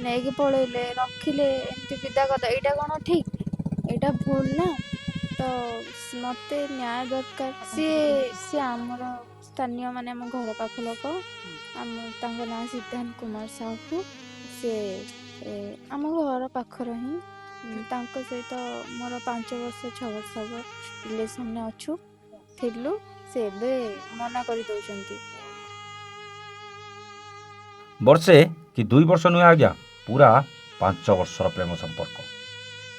ନେଇକି ପଳେଇଲେ ରଖିଲେ ଏମିତି ବିଦା କରିଦେଲେ, ଏଇଟା କ'ଣ ଠିକ୍? ଏଇଟା ଭୁଲ ନା। ତ ମୋତେ ନ୍ୟାୟ ଦରକାର। ସିଏ ଆମର ସ୍ଥାନୀୟ, ମାନେ ଆମ ଘର ପାଖ ଲୋକ। ତାଙ୍କ ନାଁ ସିଦ୍ଧାନ୍ତ କୁମାର ସାହୁ। ସିଏ ଆମ ଘର ପାଖର ହିଁ। ତାଙ୍କ ସହିତ ମୋର 5 ବର୍ଷ 6 ବର୍ଷ ହେବ ରିଲେସନରେ ଥିଲୁ। ସେ ଏବେ ମନା କରିଦେଉଛନ୍ତି। ବର୍ଷେ କି 2 ବର୍ଷ ନୁହେଁ ଆଜ୍ଞା, ପୁରା 5 ବର୍ଷର ପ୍ରେମ ସମ୍ପର୍କ।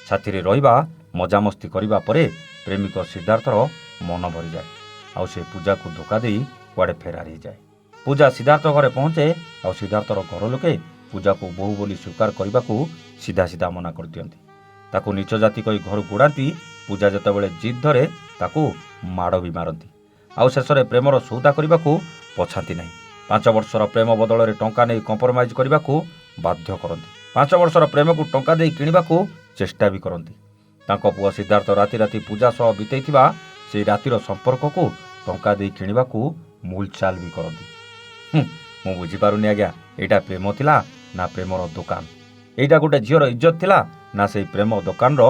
ସାଥିରେ ରହିବା, ମଜାମସ୍ତି କରିବା ପରେ ପ୍ରେମିକ ସିଦ୍ଧାର୍ଥର ମନ ଭରିଯାଏ। ଆଉ ସେ ପୂଜାକୁ ଧୋକା ଦେଇ କୁଆଡ଼େ ଫେରାର ହେଇଯାଏ। ପୂଜା ସିଦ୍ଧାର୍ଥ ଘରେ ପହଞ୍ଚେ। ଆଉ ସିଦ୍ଧାର୍ଥର ଘର ଲୋକେ ପୂଜାକୁ ବୋହୂ ବୋଲି ସ୍ୱୀକାର କରିବାକୁ ସିଧା ସିଧା ମନା କରିଦିଅନ୍ତି। ତାକୁ ନୀଚ ଜାତି କହି ଘରୁ ଗୋଡ଼ାନ୍ତି। ପୂଜା ଯେତେବେଳେ ଜିଦ୍ ଧରେ ତାକୁ ମାଡ଼ ବି ମାରନ୍ତି। ଆଉ ଶେଷରେ ପ୍ରେମର ସୌଦା କରିବାକୁ ପଛାନ୍ତି ନାହିଁ। 5 ବର୍ଷର ପ୍ରେମ ବଦଳରେ ଟଙ୍କା ନେଇ କମ୍ପ୍ରମାଇଜ୍ କରିବାକୁ ବାଧ୍ୟ କରନ୍ତି। 5 ବର୍ଷର ପ୍ରେମକୁ ଟଙ୍କା ଦେଇ କିଣିବାକୁ ଚେଷ୍ଟା ବି କରନ୍ତି। ତାଙ୍କ ପୁଅ ସିଦ୍ଧାର୍ଥ ରାତି ରାତି ପୂଜା ସହ ବିତେଇଥିବା ସେହି ରାତିର ସମ୍ପର୍କକୁ ଟଙ୍କା ଦେଇ କିଣିବାକୁ ମୂଲଚାଲ ବି କରନ୍ତି। ମୁଁ ବୁଝିପାରୁନି ଆଜ୍ଞା, ଏଇଟା ପ୍ରେମ ଥିଲା ନା ପ୍ରେମର ଦୋକାନ? ଏଇଟା ଗୋଟେ ଝିଅର ଇଜ୍ଜତ ଥିଲା ନା ସେଇ ପ୍ରେମ ଦୋକାନର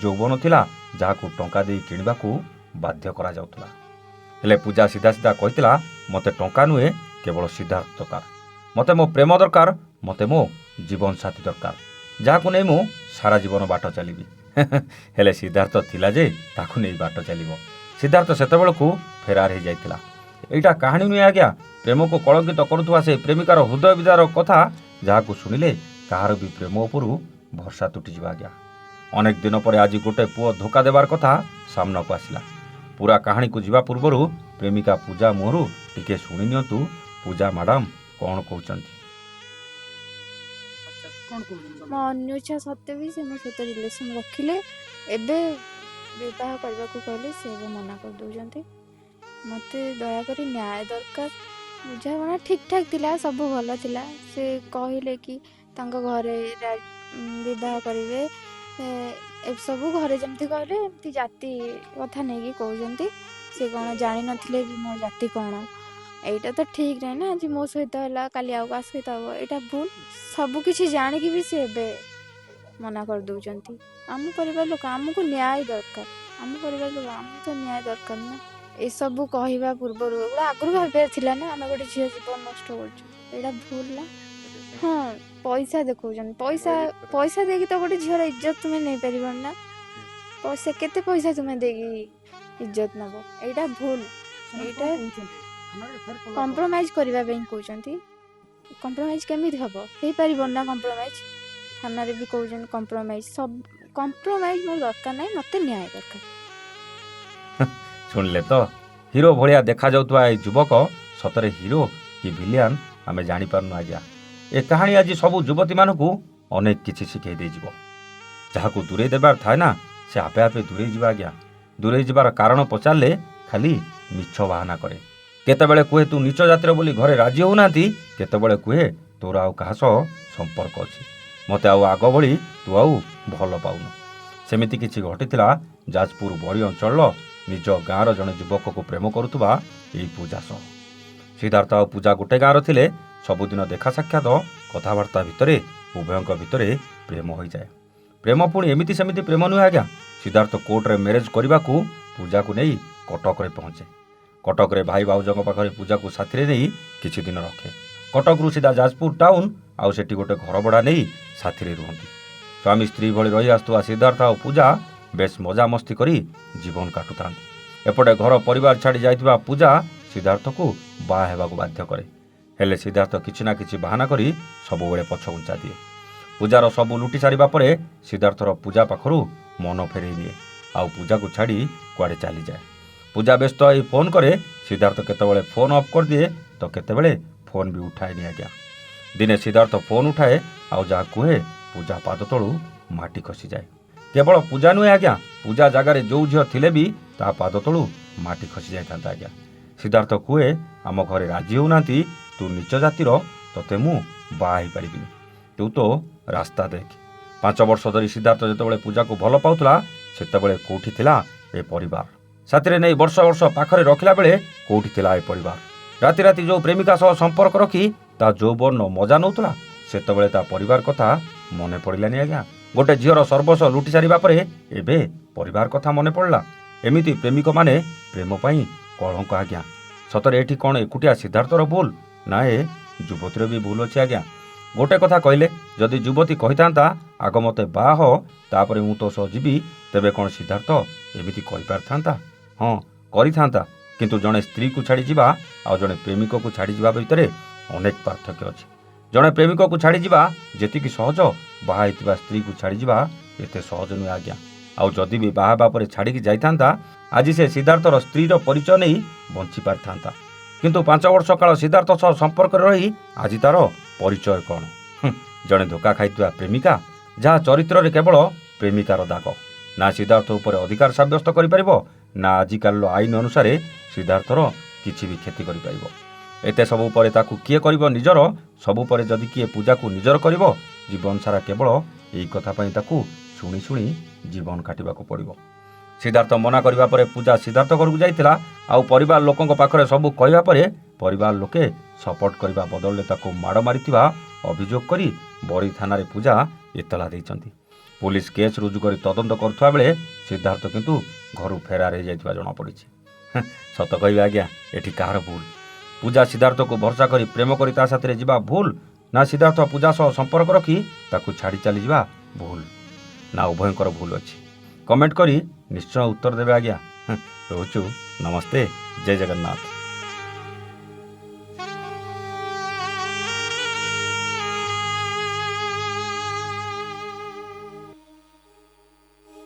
ଯୌବନ ଥିଲା ଯାହାକୁ ଟଙ୍କା ଦେଇ କିଣିବାକୁ ବାଧ୍ୟ କରାଯାଉଥିଲା? ହେଲେ ପୂଜା ସିଧା ସିଧା କହିଥିଲା, ମୋତେ ଟଙ୍କା ନୁହେଁ, କେବଳ ସିଦ୍ଧାର୍ଥ ଦରକାର। ମୋତେ ମୋ ପ୍ରେମ ଦରକାର, ମୋତେ ମୋ ଜୀବନସାଥୀ ଦରକାର, ଯାହାକୁ ନେଇ ମୁଁ ସାରା ଜୀବନ ବାଟ ଚାଲିବି। ହେଲେ ସିଦ୍ଧାର୍ଥ ଥିଲା ଯେ ତାକୁ ନେଇ ବାଟ ଚାଲିବ। ସିଦ୍ଧାର୍ଥ ସେତେବେଳକୁ ଫେରାର ହେଇଯାଇଥିଲା। ଏଇଟା କାହାଣୀ ନୁହେଁ ଆଜ୍ଞା, ପ୍ରେମକୁ କଳଙ୍କିତ କରୁଥିବା ସେ ପ୍ରେମିକାର ହୃଦୟ ବିଦାର କଥା, ଯାହାକୁ ଶୁଣିଲେ କାହାର ବି ପ୍ରେମ ଉପରୁ ଭରସା ତୁଟିଯିବ ଆଜ୍ଞା। ଅନେକ ଦିନ ପରେ ଆଜି ଗୋଟେ ପୁଅ ଧୋକା ଦେବାର କଥା ସାମ୍ନାକୁ ଆସିଲା। ପୁରା କାହାଣୀକୁ ଯିବା ପୂର୍ବରୁ ପ୍ରେମିକା ପୂଜା ମୁହଁରୁ ଟିକେ ଶୁଣି ନିଅନ୍ତୁ ପୂଜା ମ୍ୟାଡ଼ାମ କ'ଣ କହୁଛନ୍ତି। ମୋ ଅନ୍ୟଇଚ୍ଛା ସତ୍ତ୍ୱେ ବି ସେ ମୋ ସହିତ ରିଲେସନ୍ ରଖିଲେ। ଏବେ ବିବାହ କରିବାକୁ କହିଲେ ସେ ଏବେ ମନା କରିଦେଉଛନ୍ତି। ମୋତେ ଦୟାକରି ନ୍ୟାୟ ଦରକାର। ବୁଝାମଣା ଠିକ୍ ଠାକ୍ ଥିଲା, ସବୁ ଭଲ ଥିଲା। ସେ କହିଲେ କି ତାଙ୍କ ଘରେ ବିବାହ କରିବେ, ଏସବୁ ଘରେ ଯେମିତି କହିଲେ, ଏମିତି ଜାତି କଥା ନେଇକି କହୁଛନ୍ତି। ସେ କ'ଣ ଜାଣିନଥିଲେ କି ମୋ ଜାତି କ'ଣ? ଏଇଟା ତ ଠିକ୍ ନାହିଁ ନା। ଆଜି ମୋ ସହିତ ହେଲା, କାଲି ଆଉ କାହା ସହିତ ହେବ, ଏଇଟା ଭୁଲ। ସବୁ କିଛି ଜାଣିକି ବି ସେ ଏବେ ମନା କରିଦେଉଛନ୍ତି। ଆମ ପରିବାର ଲୋକ, ଆମକୁ ନ୍ୟାୟ ଦରକାର। ଆମ ପରିବାର ଲୋକ, ଆମକୁ ତ ନ୍ୟାୟ ଦରକାର ନା। ଏସବୁ କହିବା ପୂର୍ବରୁ ଏଗୁଡ଼ା ଆଗରୁ ଭାବିବାର ଥିଲା ନା, ଆମେ ଗୋଟେ ଝିଅ ଜୀବନ ନଷ୍ଟ କରୁଛୁ, ଏଇଟା ଭୁଲ ନା। ହଁ, ପଇସା ଦେଖାଉଛନ୍ତି। ପଇସା ଦେଇକି ତ ଗୋଟେ ଝିଅର ଇଜ୍ଜତ ତୁମେ ନେଇପାରିବନି ନା। ପଇସା କେତେ ପଇସା ତୁମେ ଦେଇକି ଇଜ୍ଜତ ନେବ? ଏଇଟା ଭୁଲ। ଏଇଟା କମ୍ପ୍ରମାଇଜ୍ କରିବା ପାଇଁ କହୁଛନ୍ତି। କମ୍ପ୍ରମାଇଜ୍ କେମିତି ହେବ? ହେଇପାରିବନି ନା କମ୍ପ୍ରମାଇଜ୍। ଥାନାରେ ବି କହୁଛନ୍ତି କମ୍ପ୍ରମାଇଜ୍। କମ୍ପ୍ରମାଇଜ୍ ମୋର ଦରକାର ନାହିଁ, ମୋତେ ନ୍ୟାୟ ଦରକାର। ଶୁଣିଲେ ତ, ହିରୋ ଭଳିଆ ଦେଖାଯାଉଥିବା ଏହି ଯୁବକ ସତରେ ହିରୋ କି ଭିଲିଆନ୍ ଆମେ ଜାଣିପାରୁନୁ ଆଜ୍ଞା। ଏ କାହାଣୀ ଆଜି ସବୁ ଯୁବତୀମାନଙ୍କୁ ଅନେକ କିଛି ଶିଖେଇ ଦେଇଯିବ। ଯାହାକୁ ଦୂରେଇ ଦେବାର ଥାଏ ନା, ସେ ଆପେ ଆପେ ଦୂରେଇ ଯିବ ଆଜ୍ଞା। ଦୂରେଇ ଯିବାର କାରଣ ପଚାରିଲେ ଖାଲି ମିଛ ବାହାନା କରେ। କେତେବେଳେ କୁହେ ତୁ ନିଚ ଜାତିର ବୋଲି ଘରେ ରାଜି ହେଉନାହାନ୍ତି, କେତେବେଳେ କୁହେ ତୋର ଆଉ କାହା ସହ ସମ୍ପର୍କ ଅଛି, ମୋତେ ଆଉ ଆଗ ଭଳି ତୁ ଆଉ ଭଲ ପାଉନୁ। ସେମିତି କିଛି ଘଟିଥିଲା ଯାଜପୁର ବରୀ ଅଞ୍ଚଳର ନିଜ ଗାଁର ଜଣେ ଯୁବକକୁ ପ୍ରେମ କରୁଥିବା ଏହି ପୂଜା ସହ। ସିଦ୍ଧାର୍ଥ ଆଉ ପୂଜା ଗୋଟେ ଗାଁର ଥିଲେ। ସବୁଦିନ ଦେଖା ସାକ୍ଷାତ, କଥାବାର୍ତ୍ତା ଭିତରେ ଉଭୟଙ୍କ ଭିତରେ ପ୍ରେମ ହୋଇଯାଏ। ପ୍ରେମ ପୁଣି ଏମିତି ସେମିତି ପ୍ରେମ ନୁହେଁ ଆଜ୍ଞା। ସିଦ୍ଧାର୍ଥ କୋର୍ଟରେ ମ୍ୟାରେଜ୍ କରିବାକୁ ପୂଜାକୁ ନେଇ କଟକରେ ପହଞ୍ଚେ। କଟକରେ ଭାଇ ଭାଉଜଙ୍କ ପାଖରେ ପୂଜାକୁ ସାଥିରେ ନେଇ କିଛି ଦିନ ରଖେ। କଟକରୁ ସିଧା ଯାଜପୁର ଟାଉନ୍, ଆଉ ସେଠି ଗୋଟେ ଘର ଭଡ଼ା ନେଇ ସାଥିରେ ରୁହନ୍ତି। ସ୍ୱାମୀ ସ୍ତ୍ରୀ ଭଳି ରହି ଆସୁଥିବା ସିଦ୍ଧାର୍ଥ ଆଉ ପୂଜା ବେଶ ମଜାମସ୍ତି କରି ଜୀବନ କାଟୁଥାନ୍ତି। ଏପଟେ ଘର ପରିବାର ଛାଡ଼ି ଯାଇଥିବା ପୂଜା ସିଦ୍ଧାର୍ଥକୁ ବାହା ହେବାକୁ ବାଧ୍ୟ କରେ। ହେଲେ ସିଦ୍ଧାର୍ଥ କିଛି ନା କିଛି ବାହାନା କରି ସବୁବେଳେ ପଛଘୁଞ୍ଚା ଦିଏ। ପୂଜାର ସବୁ ଲୁଟି ସାରିବା ପରେ ସିଦ୍ଧାର୍ଥର ପୂଜା ପାଖରୁ ମନ ଫେରେଇ ନିଏ, ଆଉ ପୂଜାକୁ ଛାଡ଼ି କୁଆଡ଼େ ଚାଲିଯାଏ। ପୂଜା ବ୍ୟସ୍ତ ହୋଇ ଫୋନ୍ କରେ। ସିଦ୍ଧାର୍ଥ କେତେବେଳେ ଫୋନ୍ ଅଫ୍ କରିଦିଏ ତ କେତେବେଳେ ଫୋନ୍ ବି ଉଠାଏନି ଆଜ୍ଞା। ଦିନେ ସିଦ୍ଧାର୍ଥ ଫୋନ୍ ଉଠାଏ, ଆଉ ଯାହା କୁହେ ପୂଜା ପାଦ ତଳୁ ମାଟି ଖସିଯାଏ। କେବଳ ପୂଜା ନୁହେଁ ଆଜ୍ଞା, ପୂଜା ଜାଗାରେ ଯେଉଁ ଝିଅ ଥିଲେ ବି ତା ପାଦ ତଳୁ ମାଟି ଖସି ଯାଇଥାନ୍ତା ଆଜ୍ଞା। ସିଦ୍ଧାର୍ଥ କୁହେ, ଆମ ଘରେ ରାଜି ହେଉନାହାନ୍ତି, ତୁ ନିଚ ଜାତିର, ତୋତେ ମୁଁ ବାହା ହେଇପାରିବିନି, ତୁ ତ ରାସ୍ତା ଦେଖ। 5 ବର୍ଷ ଧରି ସିଦ୍ଧାର୍ଥ ଯେତେବେଳେ ପୂଜାକୁ ଭଲ ପାଉଥିଲା, ସେତେବେଳେ କେଉଁଠି ଥିଲା ଏ ପରିବାର? ସାଥିରେ ନେଇ ବର୍ଷ ବର୍ଷ ପାଖରେ ରଖିଲା ବେଳେ କେଉଁଠି ଥିଲା ଏ ପରିବାର? ରାତି ରାତି ଯେଉଁ ପ୍ରେମିକା ସହ ସମ୍ପର୍କ ରଖି ତା ଯୌବନର ମଜା ନେଉଥିଲା, ସେତେବେଳେ ତା ପରିବାର କଥା ମନେ ପଡ଼ିଲାନି ଆଜ୍ଞା। ଗୋଟେ ଝିଅର ସର୍ବସ୍ୱ ଲୁଟି ସାରିବା ପରେ ଏବେ ପରିବାର କଥା ମନେ ପଡ଼ିଲା। ଏମିତି ପ୍ରେମିକମାନେ ପ୍ରେମ ପାଇଁ କଳଙ୍କ ଆଜ୍ଞା। ସତରେ ଏଠି କ'ଣ ଏକୁଟିଆ ସିଦ୍ଧାର୍ଥର ଭୁଲ? ନା ଏ ଯୁବତୀର ବି ଭୁଲ ଅଛି ଆଜ୍ଞା। ଗୋଟେ କଥା କହିଲେ, ଯଦି ଯୁବତୀ କହିଥାନ୍ତା ଆଗ ମୋତେ ବାହା ହ ତାପରେ ମୁଁ ତୋ ସହ ଯିବି, ତେବେ କ'ଣ ସିଦ୍ଧାର୍ଥ ଏମିତି କରିପାରିଥାନ୍ତା? ହଁ, କରିଥାନ୍ତା। କିନ୍ତୁ ଜଣେ ସ୍ତ୍ରୀକୁ ଛାଡ଼ି ଯିବା ଆଉ ଜଣେ ପ୍ରେମିକକୁ ଛାଡ଼ି ଯିବା ଭିତରେ ଅନେକ ପାର୍ଥକ୍ୟ ଅଛି। ଜଣେ ପ୍ରେମିକକୁ ଛାଡ଼ିଯିବା ଯେତିକି ସହଜ, ବାହା ହେଇଥିବା ସ୍ତ୍ରୀକୁ ଛାଡ଼ିଯିବା ଏତେ ସହଜ ନୁହେଁ ଆଜ୍ଞା। ଆଉ ଯଦି ବି ବାହା ହେବା ପରେ ଛାଡ଼ିକି ଯାଇଥାନ୍ତା, ଆଜି ସେ ସିଦ୍ଧାର୍ଥର ସ୍ତ୍ରୀର ପରିଚୟ ନେଇ ବଞ୍ଚି ପାରିଥାନ୍ତା। କିନ୍ତୁ 5 ବର୍ଷ କାଳ ସିଦ୍ଧାର୍ଥ ସହ ସମ୍ପର୍କରେ ରହି ଆଜି ତାର ପରିଚୟ କ'ଣ? ଜଣେ ଧୋକା ଖାଇଥିବା ପ୍ରେମିକା, ଯାହା ଚରିତ୍ରରେ କେବଳ ପ୍ରେମିକାର ଦାଗ। ନା ସିଦ୍ଧାର୍ଥ ଉପରେ ଅଧିକାର ସାବ୍ୟସ୍ତ କରିପାରିବ, ନା ଆଜିକାଲିର ଆଇନ ଅନୁସାରେ ସିଦ୍ଧାର୍ଥର କିଛି ବି କ୍ଷତି କରିପାରିବ। ଏତେ ସବୁ ପରେ ତାକୁ କିଏ କରିବ ନିଜର? ସବୁ ପରେ ଯଦି କିଏ ପୂଜାକୁ ନିଜର କରିବ, ଜୀବନ ସାରା କେବଳ ଏଇ କଥା ପାଇଁ ତାକୁ ଶୁଣି ଶୁଣି ଜୀବନ କାଟିବାକୁ ପଡ଼ିବ। ସିଦ୍ଧାର୍ଥ ମନା କରିବା ପରେ ପୂଜା ସିଦ୍ଧାର୍ଥ ଘରକୁ ଯାଇଥିଲା। ଆଉ ପରିବାର ଲୋକଙ୍କ ପାଖରେ ସବୁ କହିବା ପରେ ପରିବାର ଲୋକେ ସପୋର୍ଟ କରିବା ବଦଳରେ ତାକୁ ମାଡ଼ ମାରିଥିବା ଅଭିଯୋଗ କରି ବରୀ ଥାନାରେ ପୂଜା ଏତଲା ଦେଇଛନ୍ତି। ପୁଲିସ କେସ୍ ରୁଜୁ କରି ତଦନ୍ତ କରୁଥିବା ବେଳେ ସିଦ୍ଧାର୍ଥ କିନ୍ତୁ ଘରୁ ଫେରାର ହୋଇଯାଇଥିବା ଜଣାପଡ଼ିଛି। ସତ କହିବେ ଆଜ୍ଞା, ଏଠି କାହାର ଭୁଲ? ପୂଜା ସିଦ୍ଧାର୍ଥକୁ ଭରସା କରି ପ୍ରେମ କରି ତା ସାଥିରେ ଯିବା ଭୁଲ, ନା ସିଦ୍ଧାର୍ଥ ପୂଜା ସହ ସମ୍ପର୍କ ରଖି ତାକୁ ଛାଡ଼ି ଚାଲିଯିବା ଭୁଲ? ନା ଉଭୟଙ୍କର ଭୁଲ ଅଛି? କମେଣ୍ଟ କରି ନିଶ୍ଚୟ ଉତ୍ତର ଦେବେ ଆଜ୍ଞା। ରହୁଛୁ, ନମସ୍ତେ, ଜୟ ଜଗନ୍ନାଥ।